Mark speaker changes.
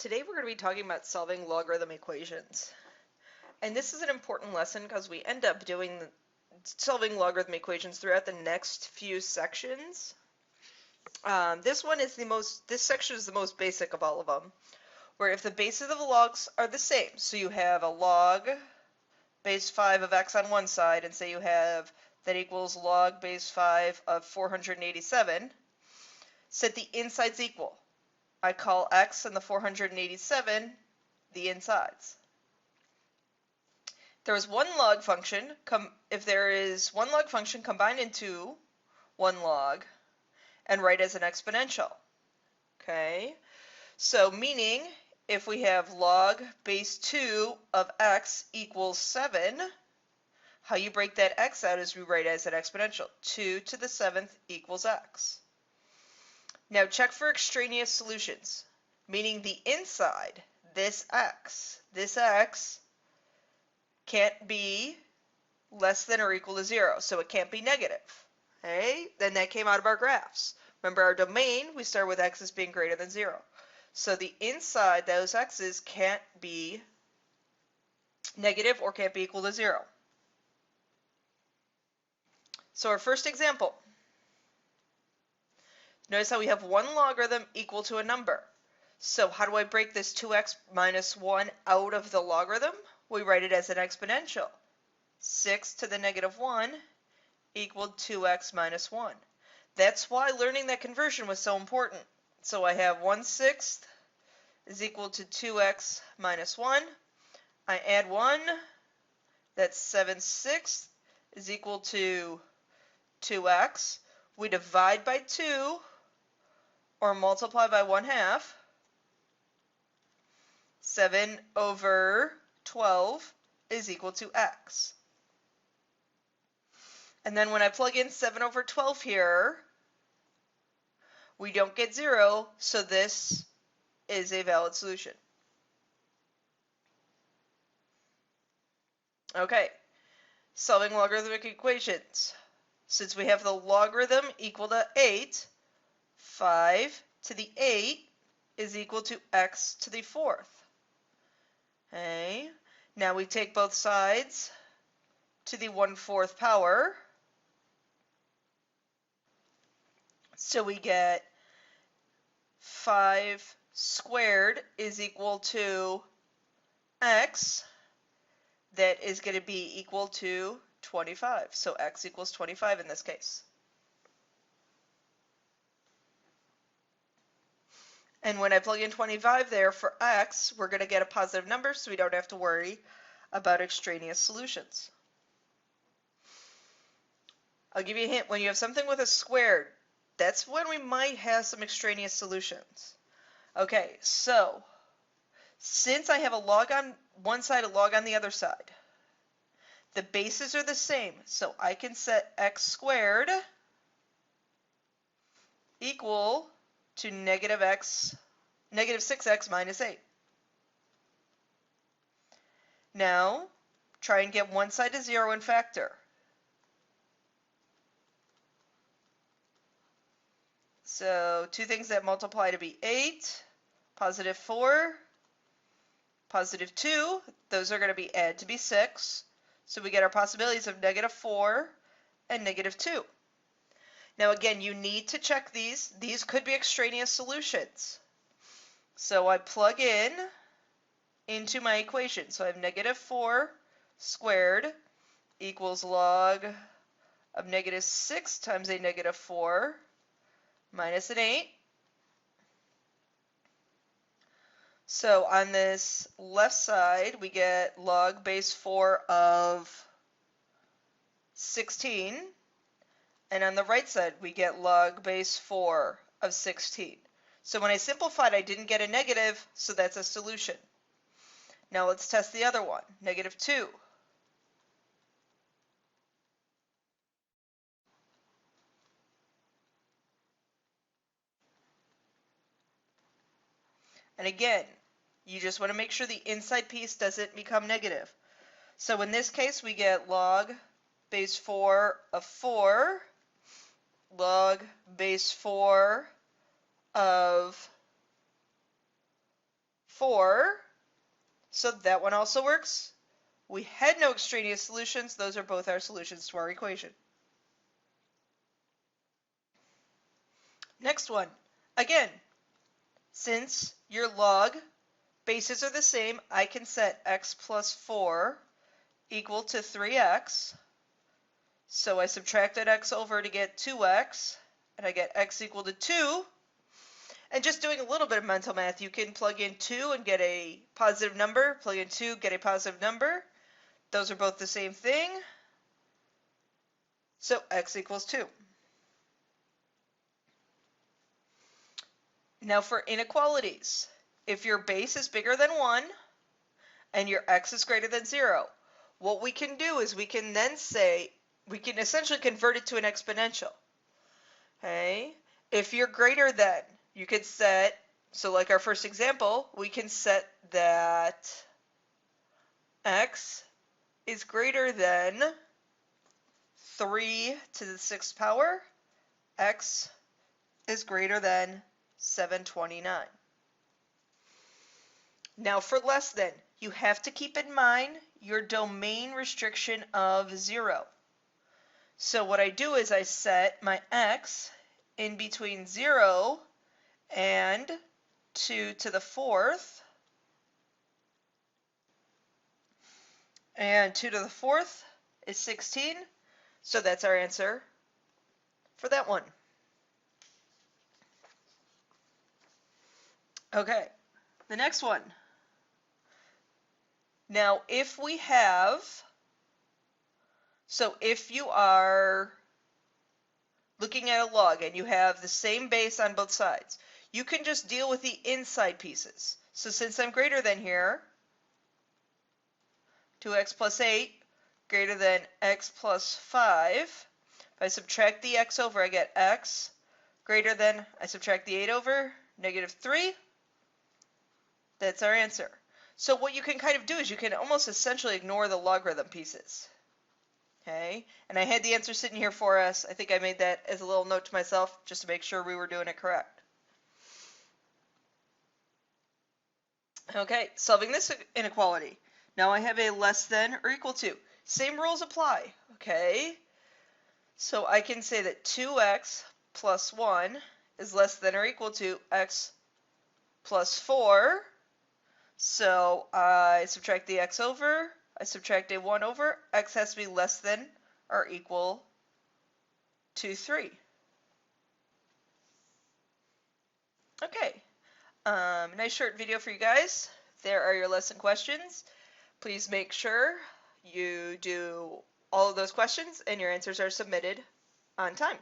Speaker 1: Today we're going to be talking about solving logarithm equations. And this is an important lesson because we end up solving logarithm equations throughout the next few sections. This section is the most basic of all of them, where if the bases of the logs are the same, so you have a log base 5 of x on one side, and say you have that equals log base 5 of 487, set the insides equal. I call x and the 487 the insides. If there is one log function combined into one log and write as an exponential. Okay, so meaning if we have log base 2 of x equals 7, how you break that x out is we write as an exponential. 2 to the 7th equals x. Now check for extraneous solutions, meaning the inside, this x can't be less than or equal to 0, so it can't be negative. Okay? Then that came out of our graphs. Remember our domain, we start with x as being greater than 0. So the inside, those x's can't be negative or can't be equal to 0. So our first example. Notice how we have one logarithm equal to a number. So how do I break this 2x minus 1 out of the logarithm? We write it as an exponential. 6 to the negative 1 equaled 2x minus 1. That's why learning that conversion was so important. So I have 1/6 is equal to 2x minus 1. I add 1. That's 7/6 is equal to 2x. We divide by 2 or multiply by 1/2. 7 over 12 is equal to x. And then when I plug in 7 over 12 here, we don't get 0, so this is a valid solution. Okay, solving logarithmic equations. Since we have the logarithm equal to 8, 5 to the 8 is equal to x to the 4th. Okay, now we take both sides to the 1/4 power. So we get 5 squared is equal to x. That is going to be equal to 25. So x equals 25 in this case. And when I plug in 25 there for x, we're going to get a positive number, so we don't have to worry about extraneous solutions. I'll give you a hint. When you have something with a squared, that's when we might have some extraneous solutions. Okay, so since I have a log on one side, a log on the other side, the bases are the same, so I can set x squared equal to negative 6x minus 8. Now, try and get one side to 0 and factor. So, two things that multiply to be 8, positive 4, positive 2, those are going to be add to be 6. So we get our possibilities of negative 4 and negative 2. Now again, you need to check these. These could be extraneous solutions. So I plug into my equation. So I have negative 4 squared equals log of negative 6 times a negative 4 minus an 8. So on this left side, we get log base 4 of 16. And on the right side, we get log base 4 of 16. So when I simplified, I didn't get a negative, so that's a solution. Now let's test the other one, negative 2. And again, you just want to make sure the inside piece doesn't become negative. So in this case, we get log base 4 of 4, log base 4 of 4. So that one also works. We had no extraneous solutions. Those are both our solutions to our equation. Next one. Again, since your log bases are the same, I can set x plus 4 equal to 3x. So I subtracted x over to get 2x, and I get x equal to 2. And just doing a little bit of mental math, you can plug in 2 and get a positive number, plug in 2, get a positive number. Those are both the same thing. So x equals 2. Now for inequalities, if your base is bigger than 1 and your x is greater than 0, what we can do is we can then say, we can essentially convert it to an exponential. Okay? If you're greater than, you could set, so like our first example, we can set that x is greater than 3 to the 6th power, x is greater than 729. Now for less than, you have to keep in mind your domain restriction of 0. So what I do is I set my x in between 0 and 2 to the 4th. And 2 to the 4th is 16. So that's our answer for that one. Okay, the next one. Now, if we have, so if you are looking at a log and you have the same base on both sides, you can just deal with the inside pieces. So since I'm greater than here, 2x plus 8 greater than x plus 5. If I subtract the x over, I get x greater than, I subtract the 8 over, negative 3. That's our answer. So what you can kind of do is you can almost essentially ignore the logarithm pieces. Okay, and I had the answer sitting here for us. I think I made that as a little note to myself just to make sure we were doing it correct. Okay, solving this inequality. Now I have a less than or equal to. Same rules apply. Okay, so I can say that 2x plus 1 is less than or equal to x plus 4. So I subtract the x over, I subtract a 1 over, x has to be less than or equal to 3. Okay, nice short video for you guys. There are your lesson questions. Please make sure you do all of those questions and your answers are submitted on time.